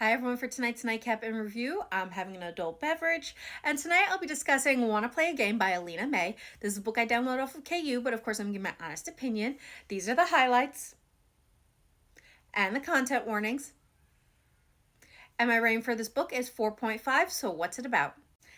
Hi everyone, for tonight's Nightcap in review, I'm having an adult beverage, and tonight I'll be discussing Wanna Play a Game by Alina May. This is a book I downloaded off of KU, but of course I'm giving my honest opinion. These are the highlights and the content warnings. And my rating for this book is 4.5, so what's it about?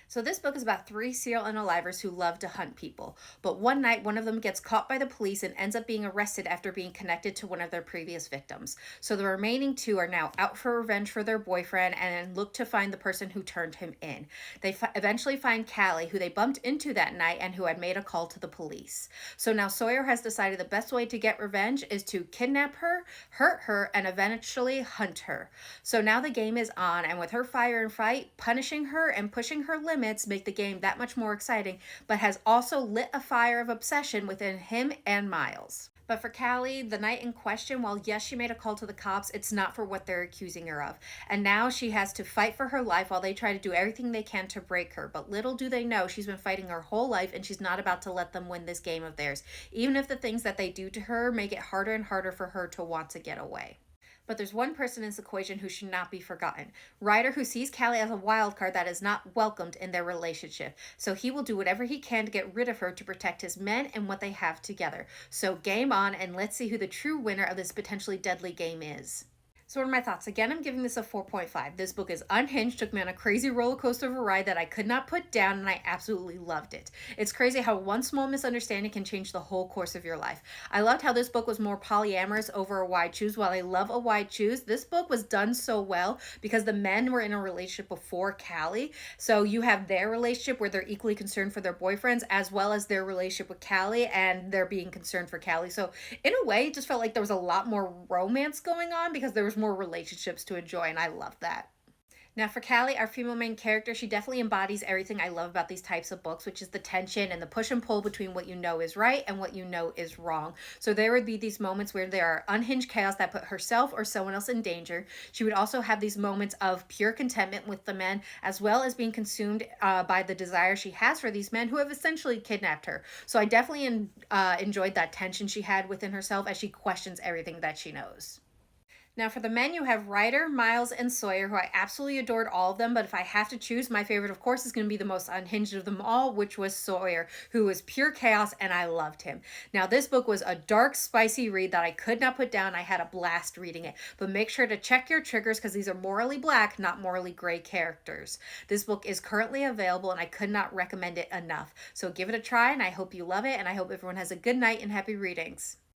So this book is about three serial unalivers who love to hunt people. But one night, one of them gets caught by the police and ends up being arrested after being connected to one of their previous victims. So the remaining two are now out for revenge for their boyfriend and look to find the person who turned him in. They eventually find Callie, who they bumped into that night and who had made a call to the police. So now Sawyer has decided the best way to get revenge is to kidnap her, hurt her, and eventually hunt her. So now the game is on, and with her fire and fight, punishing her and pushing her limits make the game that much more exciting, but has also lit a fire of obsession within him and Miles. But for Callie, the night in question, while yes, she made a call to the cops, it's not for what they're accusing her of. And now she has to fight for her life while they try to do everything they can to break her. But little do they know, she's been fighting her whole life and she's not about to let them win this game of theirs, even if the things that they do to her make it harder and harder for her to want to get away. But there's one person in this equation who should not be forgotten. Ryder, who sees Callie as a wild card that is not welcomed in their relationship. So he will do whatever he can to get rid of her to protect his men and what they have together. So game on, and let's see who the true winner of this potentially deadly game is. So what are my thoughts? Again, I'm giving this a 4.5. This book is unhinged, took me on a crazy roller coaster of a ride that I could not put down, and I absolutely loved it. It's crazy how one small misunderstanding can change the whole course of your life. I loved how this book was more polyamorous over a wide choose. While I love a wide choose, this book was done so well because the men were in a relationship before Callie. So you have their relationship where they're equally concerned for their boyfriends, as well as their relationship with Callie, and they're being concerned for Callie. So in a way, it just felt like there was a lot more romance going on because there was more relationships to enjoy, and I love that. Now, for Callie, our female main character, she definitely embodies everything I love about these types of books, which is the tension and the push and pull between what you know is right and what you know is wrong. So there would be these moments where there are unhinged chaos that put herself or someone else in danger. She would also have these moments of pure contentment with the men, as well as being consumed by the desire she has for these men who have essentially kidnapped her. So I definitely enjoyed that tension she had within herself as she questions everything that she knows. Now for the men, you have Ryder, Miles, and Sawyer, who I absolutely adored all of them, but if I have to choose, my favorite, of course, is going to be the most unhinged of them all, which was Sawyer, who was pure chaos, and I loved him. Now this book was a dark, spicy read that I could not put down. I had a blast reading it, but make sure to check your triggers because these are morally black, not morally gray characters. This book is currently available, and I could not recommend it enough. So give it a try, and I hope you love it, and I hope everyone has a good night and happy readings.